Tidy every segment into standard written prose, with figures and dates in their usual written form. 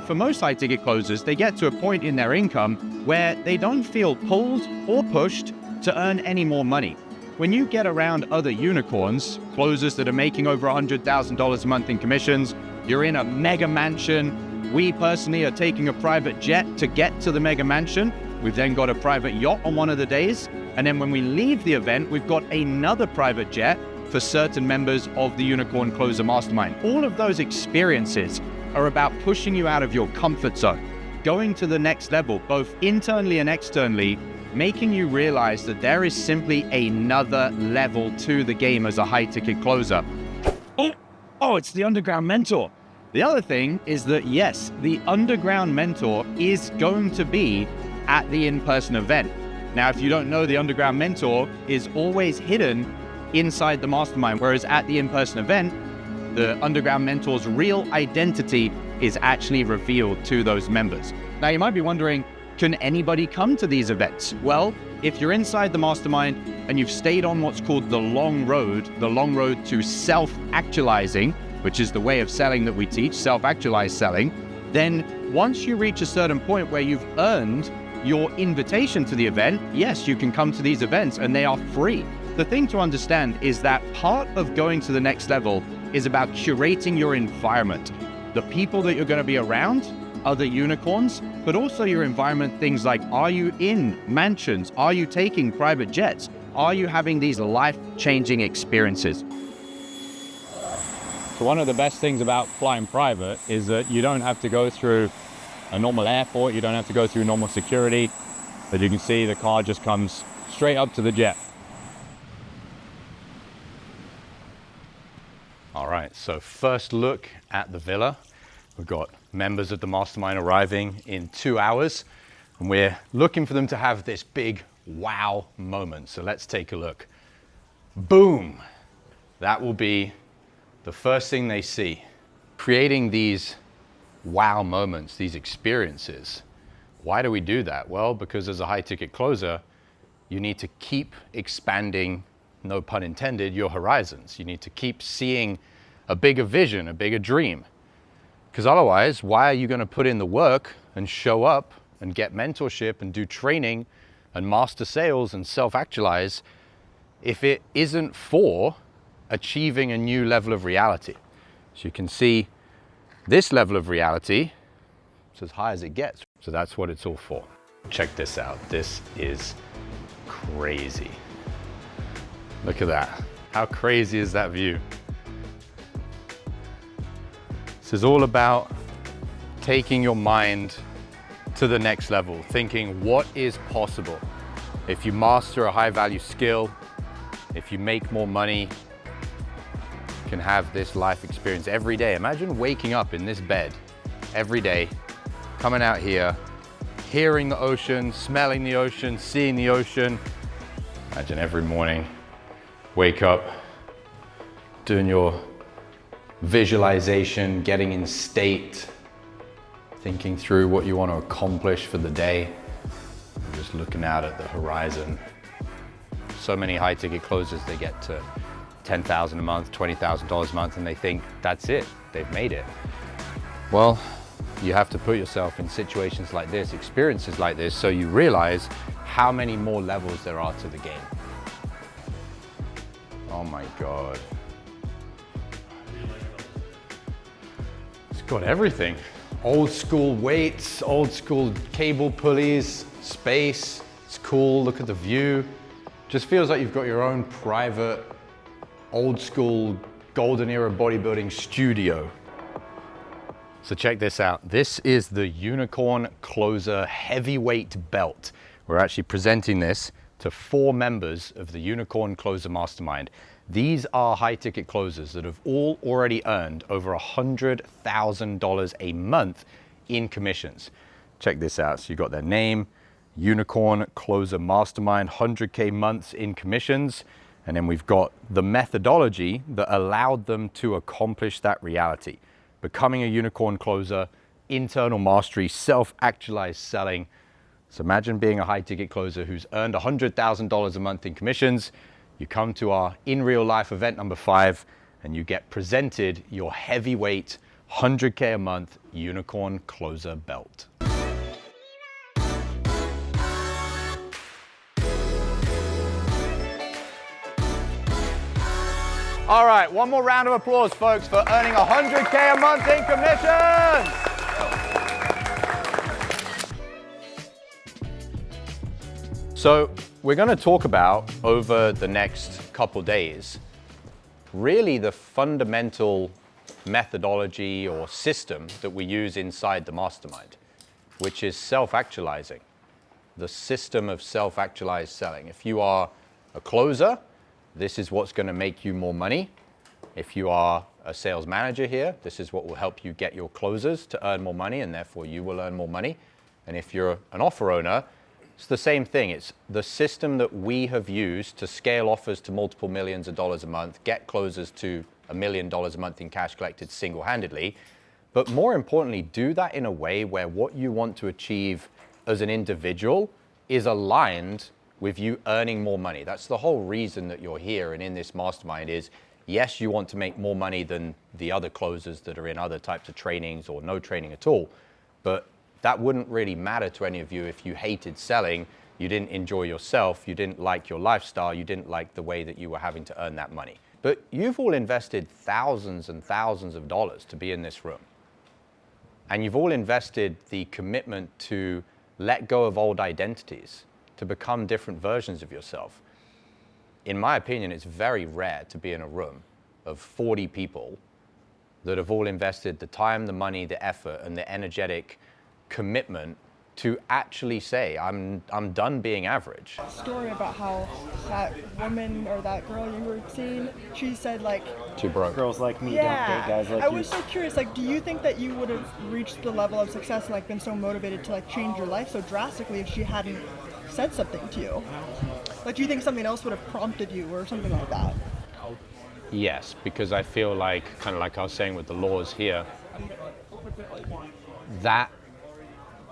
for most high ticket closers, they get to a point in their income where they don't feel pulled or pushed to earn any more money. When you get around other unicorns, closers that are making over $100,000 a month in commissions, you're in a mega mansion. We personally are taking a private jet to get to the mega mansion. We've then got a private yacht on one of the days. And then when we leave the event, we've got another private jet for certain members of the Unicorn Closer Mastermind. All of those experiences are about pushing you out of your comfort zone, going to the next level, both internally and externally, making you realize that there is simply another level to the game as a high ticket closer. Oh, it's the Underground Mentor. The other thing is that yes, the Underground Mentor is going to be at the in-person event. Now, if you don't know, the Underground Mentor is always hidden inside the mastermind, whereas at the in-person event, the Underground Mentor's real identity is actually revealed to those members. Now, you might be wondering, can anybody come to these events? Well, if you're inside the mastermind and you've stayed on what's called the long road to self-actualizing, which is the way of selling that we teach, self-actualized selling, then once you reach a certain point where you've earned your invitation to the event, yes, you can come to these events and they are free. The thing to understand is that part of going to the next level is about curating your environment. The people that you're going to be around, other unicorns, but also your environment, things like, are you in mansions? Are you taking private jets? Are you having these life-changing experiences? So one of the best things about flying private is that you don't have to go through a normal airport, you don't have to go through normal security. As you can see, the car just comes straight up to the jet. All right, so first look at the villa. We've got members of the mastermind arriving in 2 hours, and we're looking for them to have this big wow moment. So let's take a look. Boom! That will be the first thing they see. Creating these wow moments, these experiences. Why do we do that? Well, because as a high ticket closer, you need to keep expanding, no pun intended, your horizons. You need to keep seeing a bigger vision, a bigger dream. Because otherwise, why are you going to put in the work and show up and get mentorship and do training and master sales and self-actualize if it isn't for achieving a new level of reality? So you can see this level of reality is as high as it gets. So that's what it's all for. Check this out. This is crazy. Look at that. How crazy is that view? This is all about taking your mind to the next level, thinking what is possible. If you master a high value skill, if you make more money, you can have this life experience every day. Imagine waking up in this bed every day, coming out here, hearing the ocean, smelling the ocean, seeing the ocean. Imagine every morning, wake up, doing your visualization, getting in state, thinking through what you want to accomplish for the day, just looking out at the horizon. So many high ticket closers, they get to $10,000 a month, $20,000 a month, and they think that's it, they've made it. Well, you have to put yourself in situations like this, experiences like this, so you realize how many more levels there are to the game. Oh my God. It's got everything. Old school weights, old school cable pulleys, space. It's cool, look at the view. Just feels like you've got your own private, old school, golden era bodybuilding studio. So check this out. This is the Unicorn Closer Heavyweight Belt. We're actually presenting this to 4 members of the Unicorn Closer Mastermind. These are high ticket closers that have all already earned over $100,000 a month in commissions. Check this out. So you got their name, Unicorn Closer Mastermind, 100K months in commissions. And then we've got the methodology that allowed them to accomplish that reality. Becoming a unicorn closer, internal mastery, self-actualized selling. So imagine being a high ticket closer who's earned $100,000 a month in commissions. You come to our in real life event number 5 and you get presented your heavyweight 100K a month Unicorn Closer belt. All right, one more round of applause, folks, for earning 100K a month in commissions. So we're going to talk about, over the next couple days, really the fundamental methodology or system that we use inside the mastermind, which is self-actualizing, the system of self-actualized selling. If you are a closer, this is what's going to make you more money. If you are a sales manager here, this is what will help you get your closers to earn more money, and therefore you will earn more money. And if you're an offer owner, it's the same thing. It's the system that we have used to scale offers to multiple millions of dollars a month, get closers to $1 million a month in cash collected single-handedly, but more importantly, do that in a way where what you want to achieve as an individual is aligned with you earning more money. That's the whole reason that you're here and in this mastermind is, yes, you want to make more money than the other closers that are in other types of trainings or no training at all, but that wouldn't really matter to any of you if you hated selling, you didn't enjoy yourself, you didn't like your lifestyle, you didn't like the way that you were having to earn that money. But you've all invested thousands and thousands of dollars to be in this room. And you've all invested the commitment to let go of old identities, to become different versions of yourself. In my opinion, it's very rare to be in a room of 40 people that have all invested the time, the money, the effort, and the energetic commitment to actually say, I'm done being average. Story about how that woman or that girl you were seeing, she said like, Too broke. Girls like me don't date guys like I you. was so curious, like, do you think that you would have reached the level of success and like been so motivated to like change your life so drastically if she hadn't said something to you? Like, do you think something else would have prompted you or something like that? Yes, because I feel like, kind of like I was saying with the laws here, that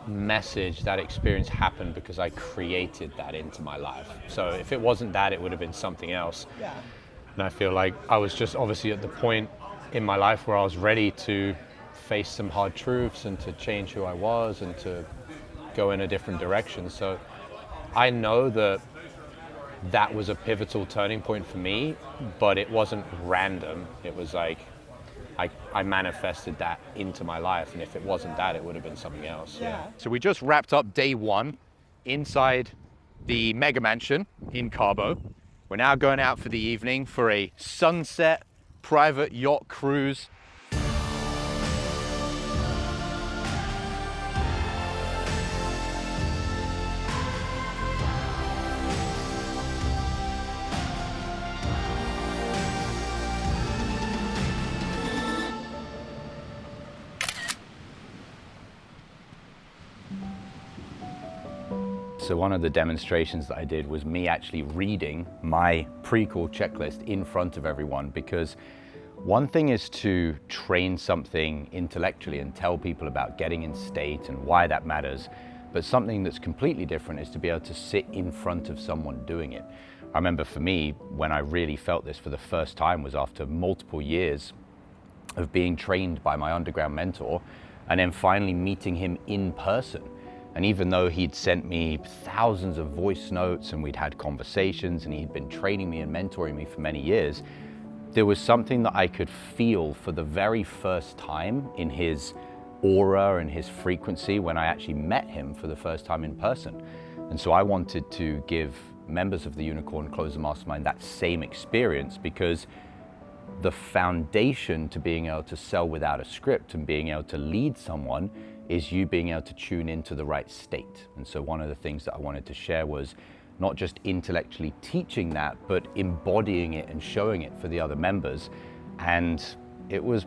message, that experience happened because I created that into my life. So if it wasn't that, it would have been something else. Yeah. And I feel like I was just obviously at the point in my life where I was ready to face some hard truths and to change who I was and to go in a different direction. So I know that that was a pivotal turning point for me, but it wasn't random. It was like I manifested that into my life, and if it wasn't that, it would have been something else. Yeah. So we just wrapped up day one inside the mega mansion in Cabo. We're now going out for the evening for a sunset private yacht cruise. So one of the demonstrations that I did was me actually reading my pre-call checklist in front of everyone, because one thing is to train something intellectually and tell people about getting in state and why that matters, but something that's completely different is to be able to sit in front of someone doing it. I remember for me, when I really felt this for the first time was after multiple years of being trained by my underground mentor and then finally meeting him in person. And even though he'd sent me thousands of voice notes and we'd had conversations and he'd been training me and mentoring me for many years, there was something that I could feel for the very first time in his aura and his frequency when I actually met him for the first time in person. And so I wanted to give members of the Unicorn Closer Mastermind that same experience, because the foundation to being able to sell without a script and being able to lead someone is you being able to tune into the right state. And so one of the things that I wanted to share was not just intellectually teaching that, but embodying it and showing it for the other members. And it was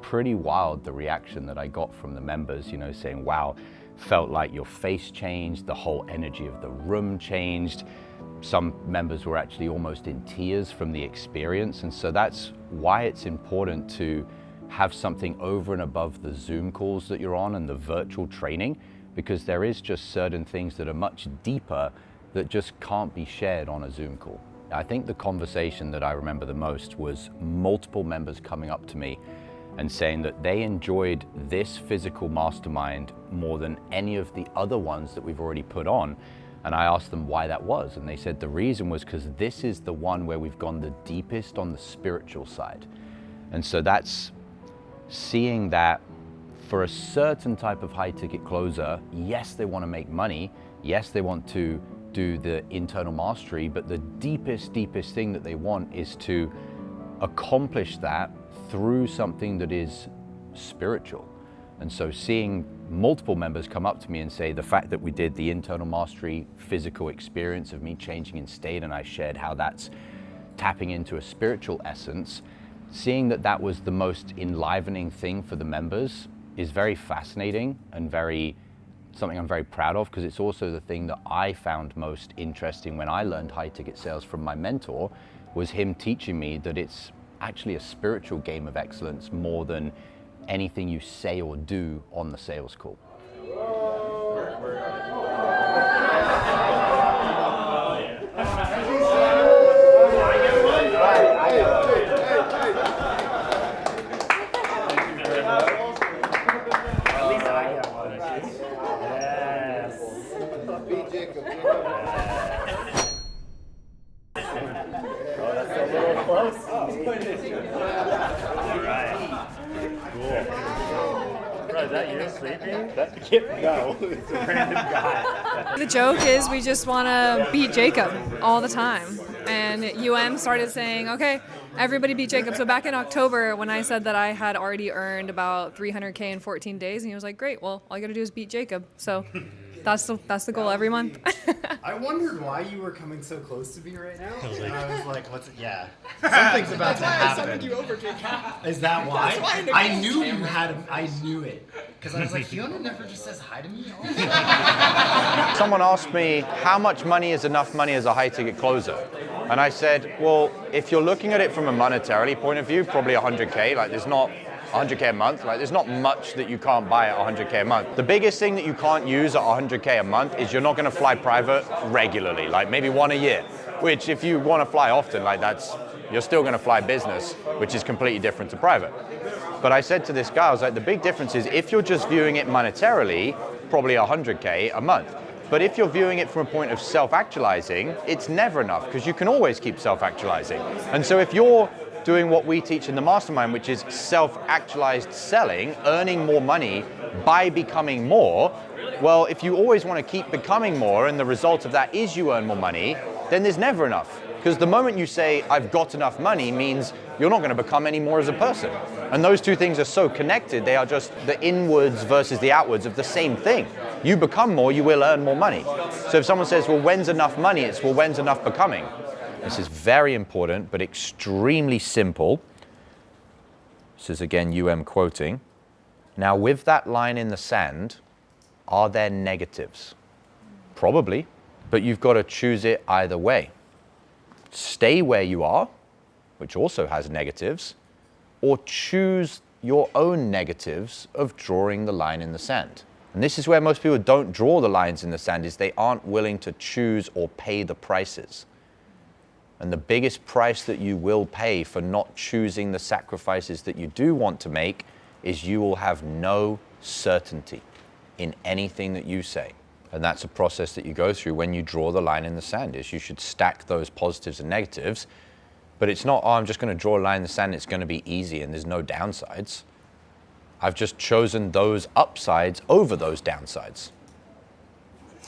pretty wild, the reaction that I got from the members, you know, saying, wow, felt like your face changed, the whole energy of the room changed. Some members were actually almost in tears from the experience. And so that's why it's important to have something over and above the Zoom calls that you're on and the virtual training, because there is just certain things that are much deeper that just can't be shared on a Zoom call. I think the conversation that I remember the most was multiple members coming up to me and saying that they enjoyed this physical mastermind more than any of the other ones that we've already put on. And I asked them why that was, and they said the reason was because this is the one where we've gone the deepest on the spiritual side. And so that's seeing that for a certain type of high ticket closer, yes, they want to make money, yes, they want to do the internal mastery, but the deepest thing that they want is to accomplish that through something that is spiritual. And so seeing multiple members come up to me and say the fact that we did the internal mastery physical experience of me changing in state, and I shared how that's tapping into a spiritual essence, seeing that that was the most enlivening thing for the members is very fascinating and something I'm very proud of, because it's also the thing that I found most interesting when I learned high ticket sales from my mentor, was him teaching me that it's actually a spiritual game of excellence more than anything you say or do on the sales call. Is that you sleeping? No, it's a random guy. The joke is we just want to beat Jacob all the time. And started saying, okay, everybody beat Jacob. So back in October, when I said that I had already earned about 300K in 14 days, and he was like, great, well, all you got to do is beat Jacob. So that's the goal every month. I wondered why you were coming so close to me right now. And I was like, what's it? Yeah. Something's about to happen. I summoned you over, Jacob. Is that why? That's why I knew you had him. I knew it. Because I was like, Fiona never just says hi to me. Someone asked me, how much money is enough money as a high ticket closer? And I said, well, if you're looking at it from a monetarily point of view, probably 100K. Like, there's not 100K a month. Like, there's not much that you can't buy at 100K a month. The biggest thing that you can't use at 100K a month is you're not going to fly private regularly, like maybe one a year. Which, if you want to fly often, like you're still going to fly business, which is completely different to private. But I said to this guy, I was like, the big difference is if you're just viewing it monetarily, probably 100K a month. But if you're viewing it from a point of self-actualizing, it's never enough, because you can always keep self-actualizing. And so if you're doing what we teach in the mastermind, which is self-actualized selling, earning more money by becoming more, well, if you always want to keep becoming more and the result of that is you earn more money, then there's never enough. Because the moment you say, I've got enough money, means you're not going to become any more as a person. And those two things are so connected, they are just the inwards versus the outwards of the same thing. You become more, you will earn more money. So if someone says, well, when's enough money? It's, well, when's enough becoming? This is very important, but extremely simple. This is again quoting. Now, with that line in the sand, are there negatives? Probably, but you've got to choose it either way. Stay where you are, which also has negatives, or choose your own negatives of drawing the line in the sand. And this is where most people don't draw the lines in the sand, is they aren't willing to choose or pay the prices. And the biggest price that you will pay for not choosing the sacrifices that you do want to make is you will have no certainty in anything that you say. And that's a process that you go through when you draw the line in the sand, is you should stack those positives and negatives. But it's not, oh, I'm just going to draw a line in the sand, it's going to be easy and there's no downsides. I've just chosen those upsides over those downsides.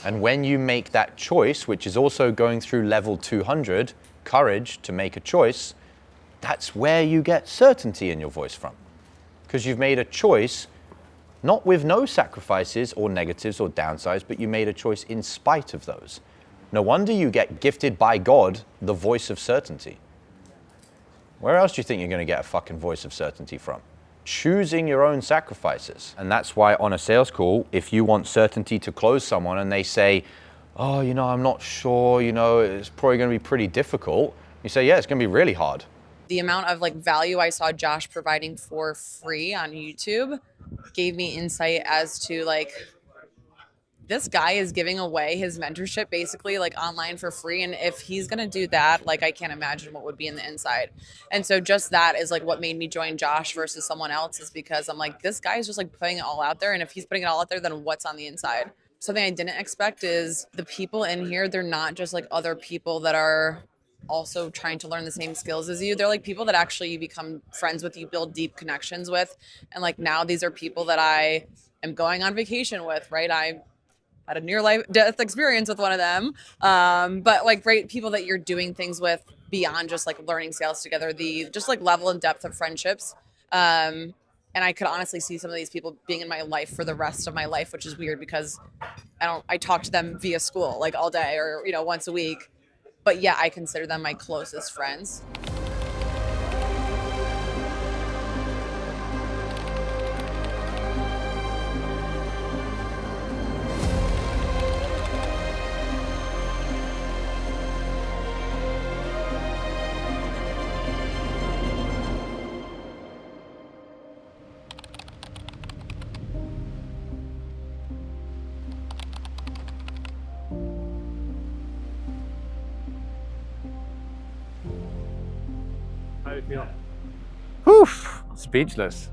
And when you make that choice, which is also going through level 200, courage to make a choice, that's where you get certainty in your voice from. Because you've made a choice, not with no sacrifices or negatives or downsides, but you made a choice in spite of those. No wonder you get gifted by God the voice of certainty. Where else do you think you're going to get a fucking voice of certainty from? Choosing your own sacrifices. And that's why on a sales call, if you want certainty to close someone and they say, oh, I'm not sure, it's probably going to be pretty difficult. You say, yeah, it's going to be really hard. The amount of value I saw Josh providing for free on YouTube gave me insight as to this guy is giving away his mentorship basically like online for free. And if he's going to do that, like I can't imagine what would be in the inside. And so just that is like what made me join Josh versus someone else, is because I'm like, this guy is just like putting it all out there. And if he's putting it all out there, then what's on the inside? Something I didn't expect is the people in here, they're not just like other people that are also trying to learn the same skills as you. They're like people that actually you become friends with, you build deep connections with. And like now these are people that I am going on vacation with, right? I had a near life death experience with one of them. But like great people that you're doing things with beyond just like learning sales together, the just like level and depth of friendships. And I could honestly see some of these people being in my life for the rest of my life, which is weird because I talk to them via school like all day or, you know, once a week. But yeah, I consider them my closest friends. How do you feel? Whew, speechless.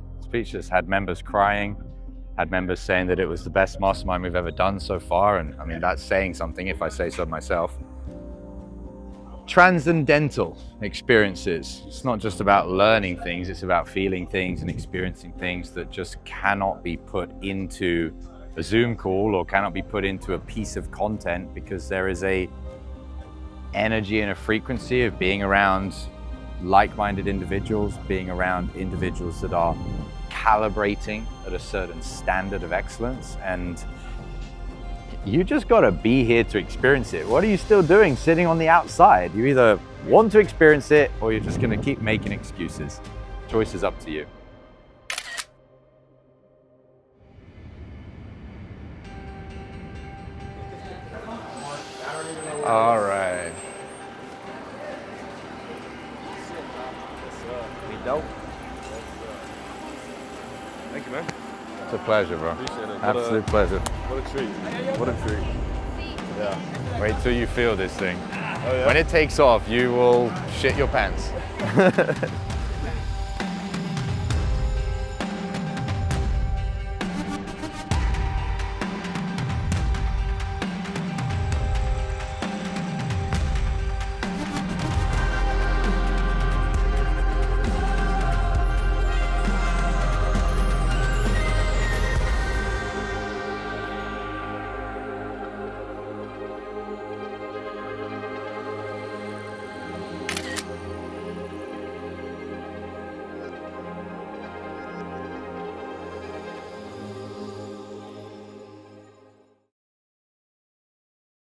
Had members crying, had members saying that it was the best mastermind we've ever done so far. And I mean, that's saying something if I say so myself. Transcendental experiences. It's not just about learning things, it's about feeling things and experiencing things that just cannot be put into a Zoom call or cannot be put into a piece of content, because there is a energy and a frequency of being around like-minded individuals, being around individuals that are calibrating at a certain standard of excellence. And you just got to be here to experience it. What are you still doing sitting on the outside? You either want to experience it or you're just going to keep making excuses. Choice is up to you. All right. Dope. Thank you, man. It's a pleasure, bro. Appreciate it. Absolute pleasure. What a treat. What a treat. Yeah. Wait till you feel this thing. Oh, yeah? When it takes off, you will shit your pants.